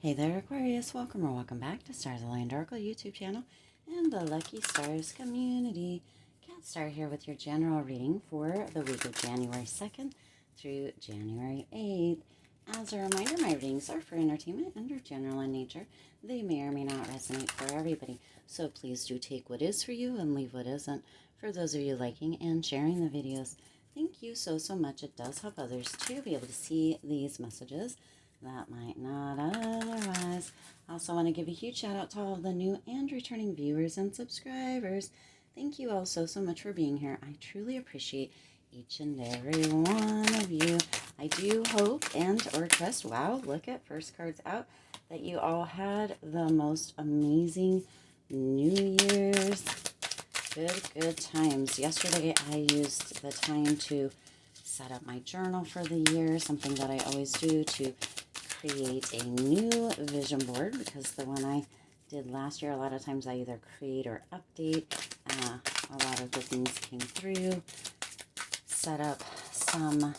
Hey there, Aquarius. Welcome or welcome back to Stars Aligned Oracle YouTube channel and the Lucky Stars community. Cat Star here with your general reading for the week of January 2nd through January 8th. As a reminder, my readings are for entertainment and are general in nature. They may or may not resonate for everybody, so please do take what is for you and leave what isn't. For those of you liking and sharing the videos, thank you so much. It does help others to be able to see these messages that might not otherwise. I also want to give a huge shout out to all of the new and returning viewers and subscribers. Thank you all so much for being here. I truly appreciate each and every one of you. I do hope and or trust, wow, look at first cards out, that you all had the most amazing New Year's. Good times. Yesterday I used the time to set up my journal for the year, something that I always do to create a new vision board, because the one I did last year, a lot of times I either create or update. A lot of the things came through, set up some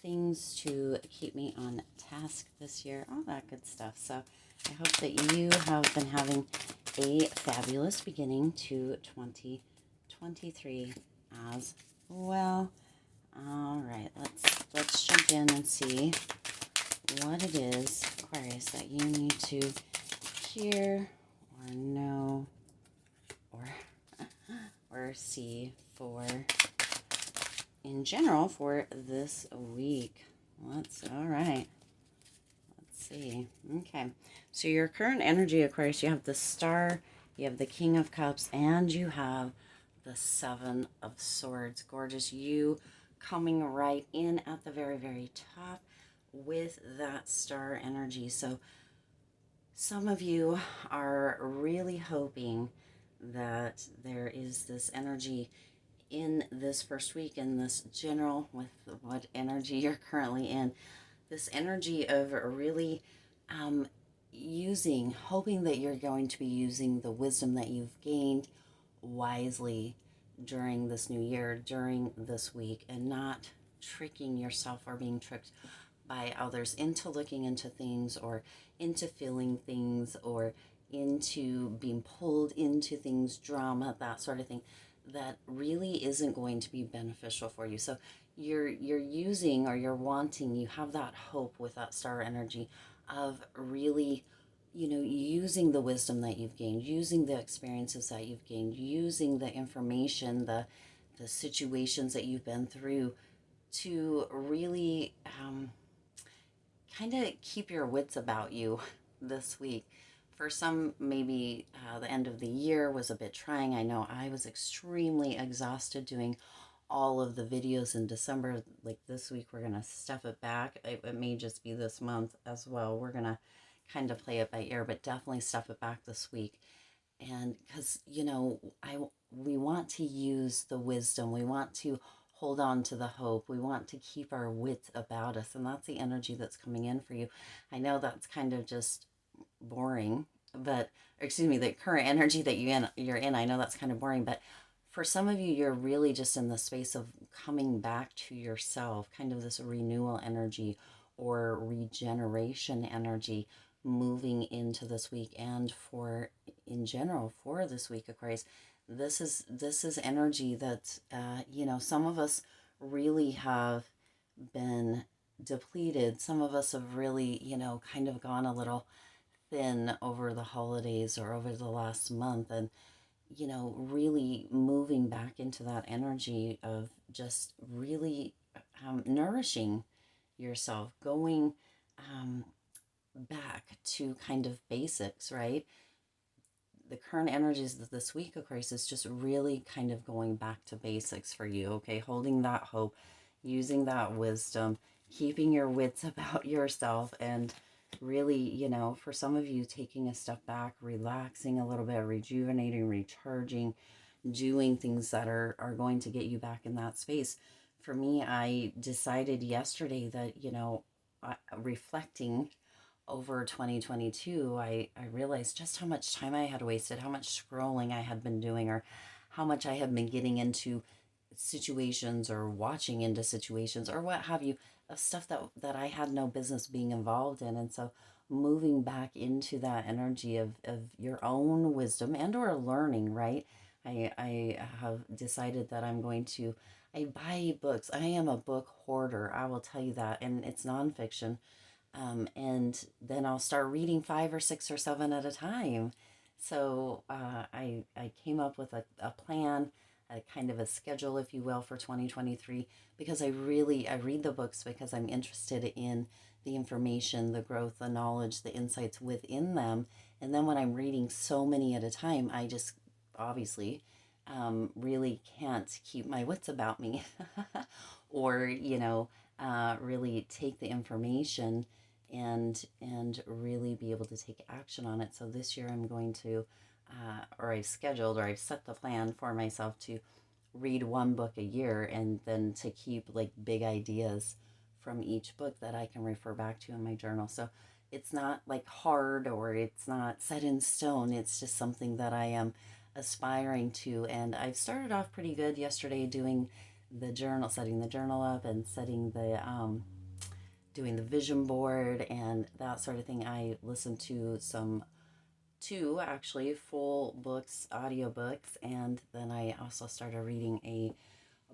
things to keep me on task this year, all that good stuff. So I hope that you have been having a fabulous beginning to 2023 as well. All right, let's jump in and see what it is, Aquarius, that you need to hear or know or see for in general for this week. All right. Let's see. Okay. So your current energy, Aquarius, you have the Star, you have the King of Cups, and you have the Seven of Swords. Gorgeous. You coming right in at the very top with that star energy. So some of you are really hoping that there is this energy in this first week, in this general, with what energy you're currently in, this energy of really hoping that you're going to be using the wisdom that you've gained wisely during this new year, during this week, and not tricking yourself or being tricked by others into looking into things or into feeling things or into being pulled into things, drama, that sort of thing, that really isn't going to be beneficial for you. So you're using, or you're wanting, you have that hope with that star energy of really, using the wisdom that you've gained, using the experiences that you've gained, using the information, the situations that you've been through to really kind of keep your wits about you this week. For some, maybe the end of the year was a bit trying. I know I was extremely exhausted doing all of the videos in December. Like this week, we're going to step it back. It may just be this month as well. We're going to kind of play it by ear, but definitely step it back this week. And because, we want to use the wisdom. We want to hold on to the hope. We want to keep our wits about us. And that's the energy that's coming in for you. I know that's kind of just boring, but excuse me, the current energy that you're in, I know that's kind of boring, but for some of you, you're really just in the space of coming back to yourself, kind of this renewal energy or regeneration energy moving into this week. And for in general for this week, Aquarius, this is energy that some of us really have been depleted. Some of us have really kind of gone a little thin over the holidays or over the last month, and really moving back into that energy of just really nourishing yourself, going back to kind of basics, right? The current energies of this week, Aquarius, is just really kind of going back to basics for you, okay? Holding that hope, using that wisdom, keeping your wits about yourself, and really, for some of you, taking a step back, relaxing a little bit, rejuvenating, recharging, doing things that are going to get you back in that space. For me, I decided yesterday that, reflecting over 2022, I realized just how much time I had wasted, how much scrolling I had been doing, or how much I had been getting into situations or watching into situations or what have you, of stuff that I had no business being involved in. And so moving back into that energy of your own wisdom and or learning, right? I have decided that I buy books. I am a book hoarder. I will tell you that. And it's nonfiction. And then I'll start reading five or six or seven at a time. So I came up with a plan, a kind of a schedule, if you will, for 2023, because I read the books because I'm interested in the information, the growth, the knowledge, the insights within them. And then when I'm reading so many at a time, I just obviously really can't keep my wits about me or, really take the information and really be able to take action on it. So this year I'm going to, or I've set the plan for myself to read one book a year and then to keep like big ideas from each book that I can refer back to in my journal. So it's not like hard or it's not set in stone. It's just something that I am aspiring to. And I've started off pretty good yesterday doing the journal, setting the journal up and setting doing the vision board and that sort of thing. I listened to two actually full books, audiobooks, and then I also started reading a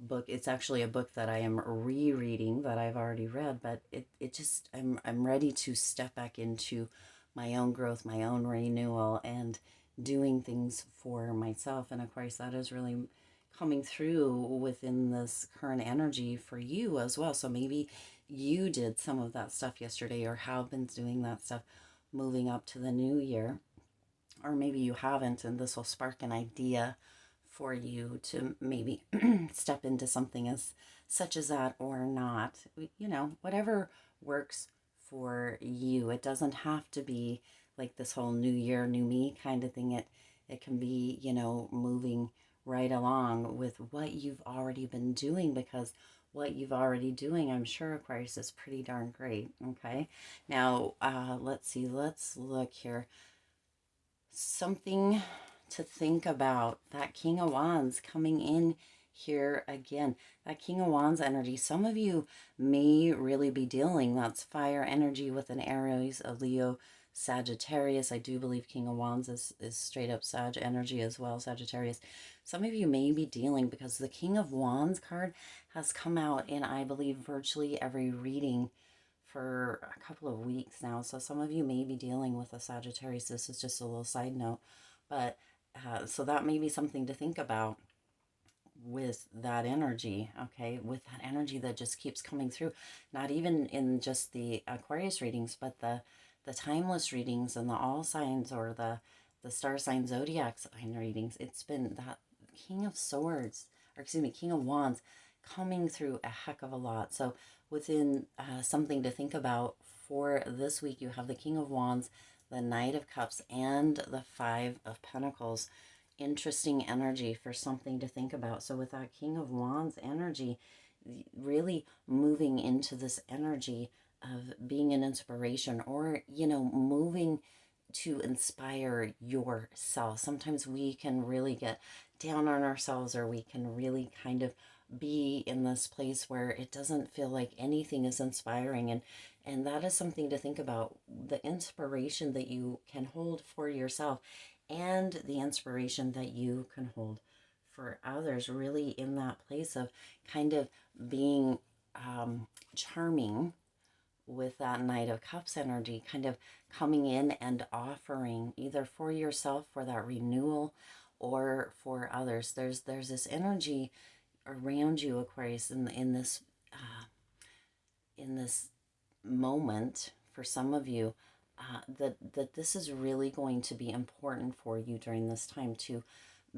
book. It's actually a book that I am rereading that I've already read, but it just I'm ready to step back into my own growth, my own renewal, and doing things for myself. And of course, that is really coming through within this current energy for you as well. So maybe you did some of that stuff yesterday or have been doing that stuff moving up to the new year, or maybe you haven't, and this will spark an idea for you to maybe step into something as such as that or not. Whatever works for you. It doesn't have to be like this whole new year, new me kind of thing. It can be, moving right along with what you've already been doing, because what you've already doing, I'm sure, Aquarius, is pretty darn great. Okay. Now, let's see. Let's look here. Something to think about. That King of Wands coming in here again. That King of Wands energy. Some of you may really be dealing. That's fire energy with an Aries, a Leo, Sagittarius. I do believe King of Wands is straight up Sag energy as well, Sagittarius. Some of you may be dealing because the King of Wands card has come out in, I believe, virtually every reading for a couple of weeks now. So some of you may be dealing with a Sagittarius. This is just a little side note. But so that may be something to think about with that energy, okay? With that energy that just keeps coming through. Not even in just the Aquarius readings, but the timeless readings and the all signs or the star sign Zodiac sign readings. It's been that King of Swords, or excuse me, King of Wands coming through a heck of a lot. So within something to think about for this week, you have the King of Wands, the Knight of Cups, and the Five of Pentacles. Interesting energy for something to think about. So with that King of Wands energy, really moving into this energy of being an inspiration, or, moving to inspire yourself. Sometimes we can really get down on ourselves, or we can really kind of be in this place where it doesn't feel like anything is inspiring, and that is something to think about. The inspiration that you can hold for yourself and the inspiration that you can hold for others, really in that place of kind of being charming with that Knight of Cups energy, kind of coming in and offering either for yourself, for that renewal, or for others. There's this energy around you, Aquarius, in this moment for some of you, that this is really going to be important for you during this time, to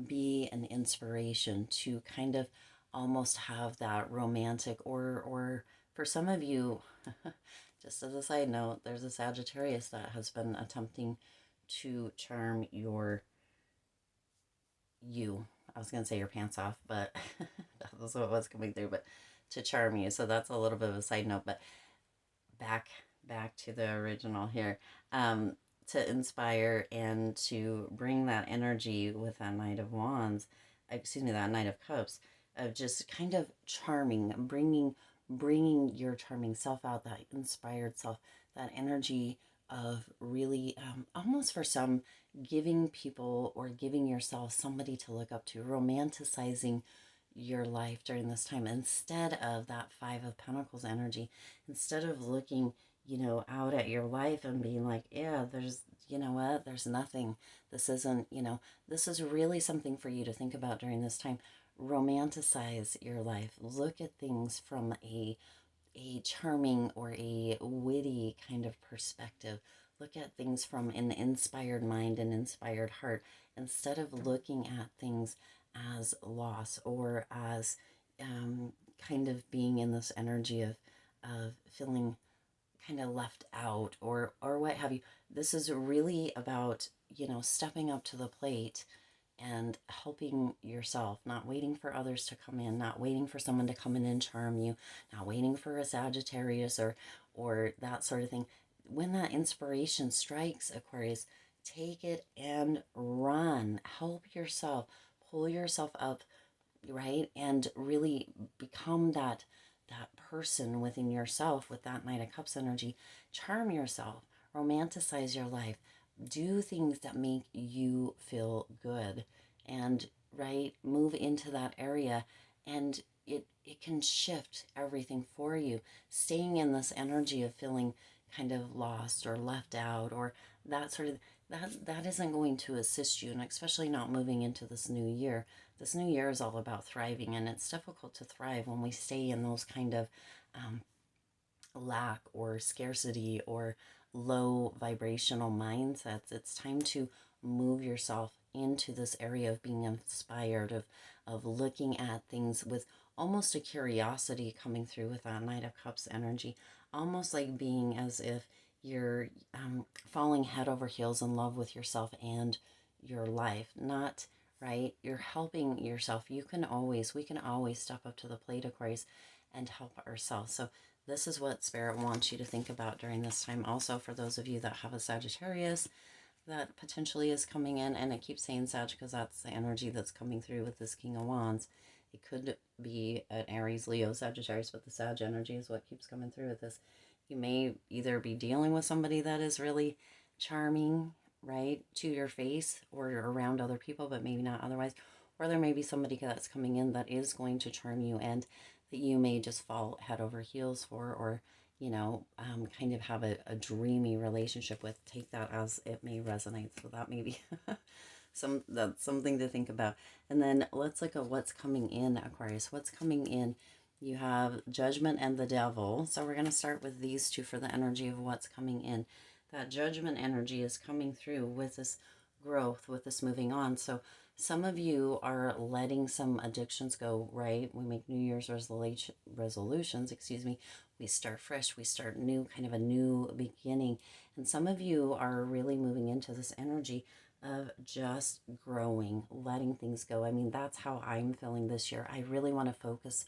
be an inspiration, to kind of almost have that romantic, or for some of you, just as a side note, there's a Sagittarius that has been attempting to charm you. I was going to say your pants off, but that was what was coming through, but to charm you. So that's a little bit of a side note, but back to the original here. To inspire and to bring that energy with that Knight of Wands, that Knight of Cups, of just kind of charming, bringing your charming self out, that inspired self, that energy of really, almost for some, giving people or giving yourself somebody to look up to, romanticizing your life during this time instead of that Five of Pentacles energy, instead of looking, out at your life and being like, yeah, there's, what, there's nothing. This isn't, this is really something for you to think about during this time. Romanticize your life. Look at things from a charming or a witty kind of perspective. Look at things from an inspired mind and inspired heart instead of looking at things as loss or as kind of being in this energy of feeling kind of left out or what have you. This is really about, stepping up to the plate and helping yourself, not waiting for others to come in, not waiting for someone to come in and charm you, not waiting for a Sagittarius or that sort of thing. When that inspiration strikes, Aquarius, take it and run. Help yourself, pull yourself up, right? And really become that person within yourself with that Knight of Cups energy. Charm yourself, romanticize your life, do things that make you feel good, and right, move into that area, and it can shift everything for you. Staying in this energy of feeling kind of lost or left out or that sort of that isn't going to assist you, and especially not moving into this new year. This new year is all about thriving, and it's difficult to thrive when we stay in those kind of lack or scarcity or low vibrational mindsets. It's time to move yourself into this area of being inspired, of looking at things with almost a curiosity coming through with that Knight of Cups energy, almost like being as if you're falling head over heels in love with yourself and your life. Not right, you're helping yourself. We can always step up to the plate, Aquarius, and help ourselves. So this is what Spirit wants you to think about during this time. Also, for those of you that have a Sagittarius that potentially is coming in, and I keep saying Sag because that's the energy that's coming through with this King of Wands. It could be an Aries, Leo, Sagittarius, but the Sag energy is what keeps coming through with this. You may either be dealing with somebody that is really charming, right, to your face or around other people, but maybe not otherwise. Or there may be somebody that's coming in that is going to charm you and that you may just fall head over heels for, or kind of have a dreamy relationship with. Take that as it may resonate. So that may be that's something to think about. And then let's look at what's coming in, Aquarius. What's coming in? You have Judgment and the Devil. So we're going to start with these two for the energy of what's coming in. That Judgment energy is coming through with this growth, with this moving on. So some of you are letting some addictions go, right? We make New Year's resolutions, we start fresh, we start new, kind of a new beginning. And some of you are really moving into this energy of just growing, letting things go. I mean, that's how I'm feeling this year. I really want to focus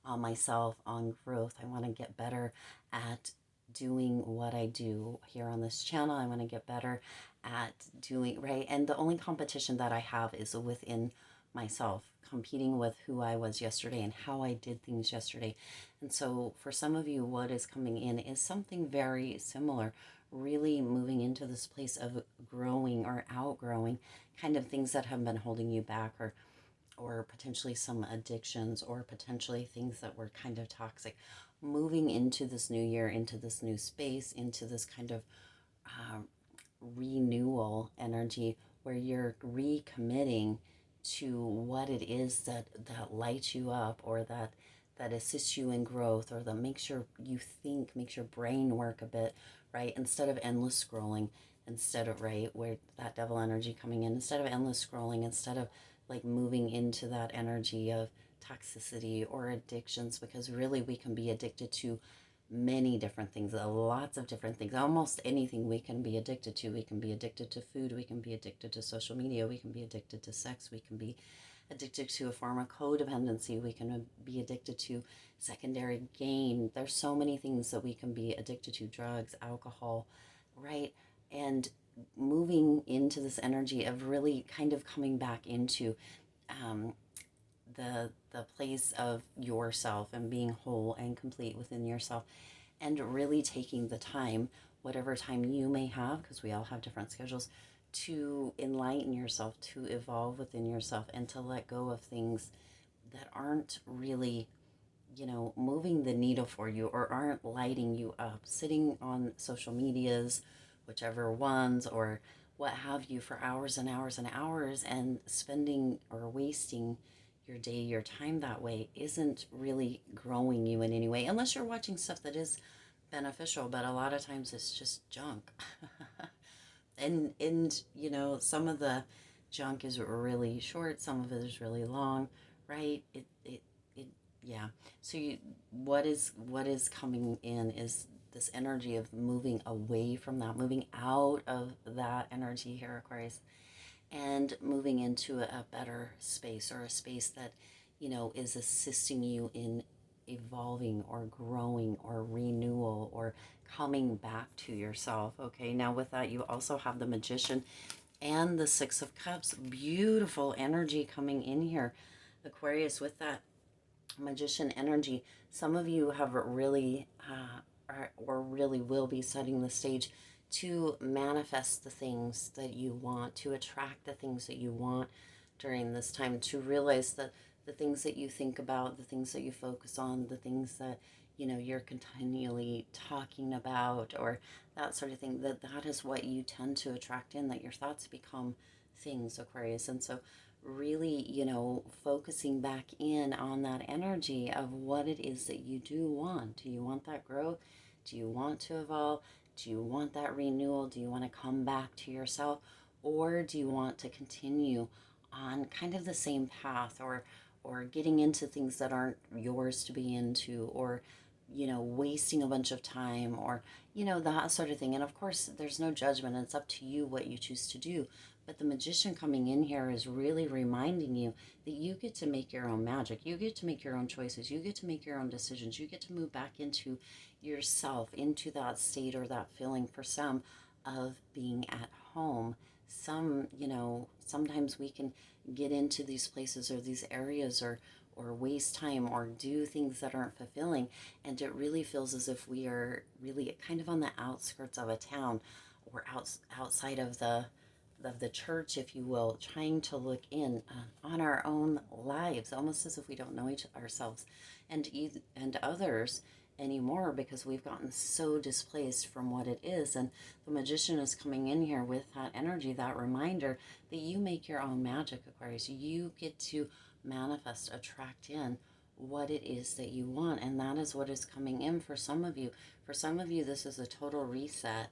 on myself, on growth. I want to get better at doing what I do here on this channel. I want to get better at doing, right? And the only competition that I have is within myself, competing with who I was yesterday and how I did things yesterday. And so for some of you, what is coming in is something very similar, really moving into this place of growing or outgrowing kind of things that have been holding you back, or potentially some addictions, or potentially things that were kind of toxic. Moving into this new year, into this new space, into this kind of renewal energy where you're recommitting to what it is that lights you up, or that assists you in growth, or that makes you think, makes your brain work a bit, right? Instead of endless scrolling, instead of, right, where that devil energy coming in, instead of endless scrolling, instead of like moving into that energy of toxicity or addictions, because really we can be addicted to many different things, lots of different things, almost anything we can be addicted to. We can be addicted to food, we can be addicted to social media, we can be addicted to sex, we can be addicted to a form of codependency, we can be addicted to secondary gain. There's so many things that we can be addicted to, drugs, alcohol, right? And moving into this energy of really kind of coming back into the place of yourself and being whole and complete within yourself, and really taking the time whatever time you may have, because we all have different schedules, to enlighten yourself, to evolve within yourself, and to let go of things that aren't really, moving the needle for you or aren't lighting you up. Sitting on social medias, whichever ones, or what have you, for hours and hours and hours, and spending or wasting your day, your time that way isn't really growing you in any way, unless you're watching stuff that is beneficial, but a lot of times it's just junk. And some of the junk is really short, some of it is really long, right? It yeah. So what is coming in is this energy of moving away from that, moving out of that energy here, Aquarius, and moving into a better space, or a space that, is assisting you in evolving or growing or renewal or coming back to yourself. Okay, now with that, you also have the Magician and the Six of Cups. Beautiful energy coming in here, Aquarius, with that Magician energy. Some of you have really, or really will be setting the stage to manifest the things that you want, to attract the things that you want during this time, to realize that the things that you think about, the things that you focus on, the things that you're continually talking about, or that sort of thing, that is what you tend to attract in, that your thoughts become things, Aquarius. And so really, focusing back in on that energy of what it is that you do want. Do you want that growth? Do you want to evolve? Do you want that renewal? Do you want to come back to yourself? Or do you want to continue on kind of the same path, or getting into things that aren't yours to be into, or wasting a bunch of time, or that sort of thing. And of course, there's no judgment. It's up to you what you choose to do. But the Magician coming in here is really reminding you that you get to make your own magic. You get to make your own choices. You get to make your own decisions. You get to move back into yourself, into that state or that feeling, for some, of being at home. Sometimes we can get into these places or these areas, or waste time or do things that aren't fulfilling, and it really feels as if we are really kind of on the outskirts of a town, or outside of the church, if you will, trying to look in on our own lives, almost as if we don't know ourselves and others anymore, because we've gotten so displaced from what it is. And the Magician is coming in here with that energy, that reminder that you make your own magic, Aquarius. You get to manifest, attract in what it is that you want, and that is what is coming in for some of you. For some of you, this is a total reset,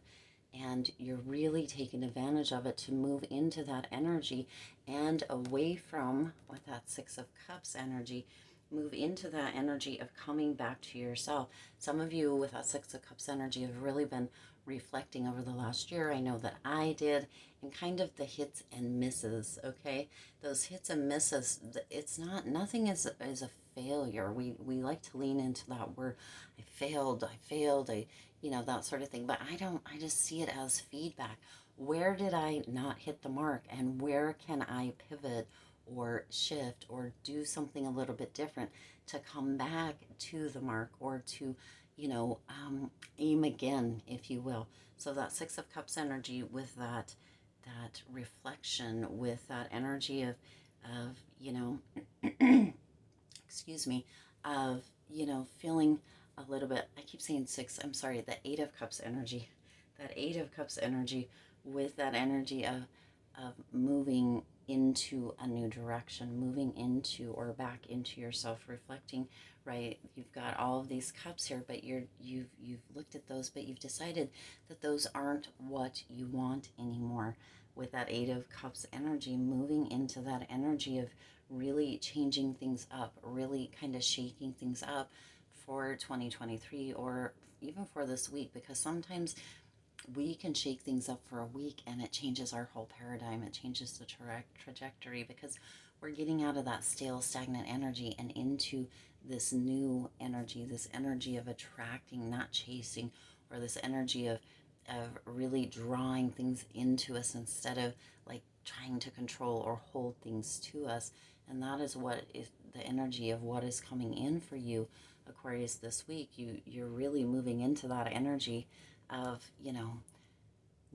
and you're really taking advantage of it to move into that energy and away from, with that Six of Cups energy, move into that energy of coming back to yourself. Some of you with that Six of Cups energy have really been reflecting over the last year. I know that I did, and kind of the hits and misses, okay? Those hits and misses, it's not, nothing is a failure. We like to lean into that word, I failed, that sort of thing. But I just see it as feedback. Where did I not hit the mark, and where can I pivot or shift or do something a little bit different to come back to the mark, or to, aim again, if you will. So that Six of Cups energy, with that reflection, with that energy of excuse me, of, feeling a little bit, I keep saying six, I'm sorry, the Eight of Cups energy, that Eight of Cups energy, with that energy of moving into a new direction, moving into or back into yourself, reflecting, right? You've got all of these cups here, but you've looked at those, but you've decided that those aren't what you want anymore. With that Eight of Cups energy, moving into that energy of really changing things up, really kind of shaking things up for 2023, or even for this week, because sometimes we can shake things up for a week and it changes our whole paradigm. It changes the trajectory, because we're getting out of that stale, stagnant energy and into this new energy, this energy of attracting, not chasing, or this energy of really drawing things into us instead of like trying to control or hold things to us. And that is what is the energy of what is coming in for you, Aquarius, this week. You're really moving into that energy of,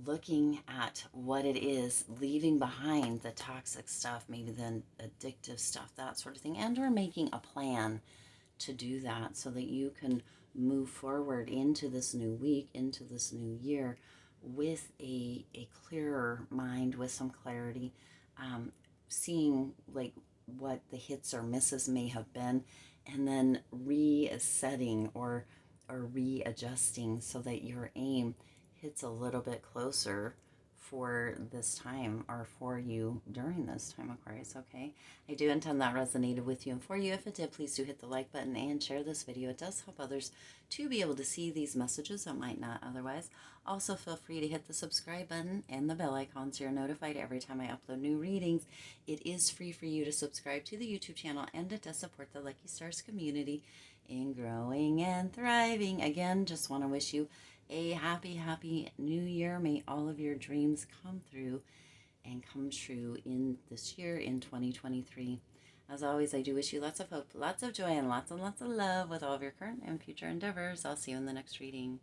looking at what it is, leaving behind the toxic stuff, maybe the addictive stuff, that sort of thing, and or making a plan to do that so that you can move forward into this new week, into this new year with a clearer mind, with some clarity, seeing like what the hits or misses may have been, and then resetting or readjusting so that your aim hits a little bit closer for this time, or for you during this time, Aquarius, okay? I do intend that resonated with you and for you. If it did, please do hit the like button and share this video. It does help others to be able to see these messages that might not otherwise. Also, feel free to hit the subscribe button and the bell icon so you're notified every time I upload new readings. It is free for you to subscribe to the YouTube channel, and it does support the Lucky Stars community in growing and thriving. Again, just want to wish you a happy new year. May all of your dreams come through and come true in this year, in 2023. As always, I do wish you lots of hope, lots of joy, and lots of love with all of your current and future endeavors. I'll see you in the next reading.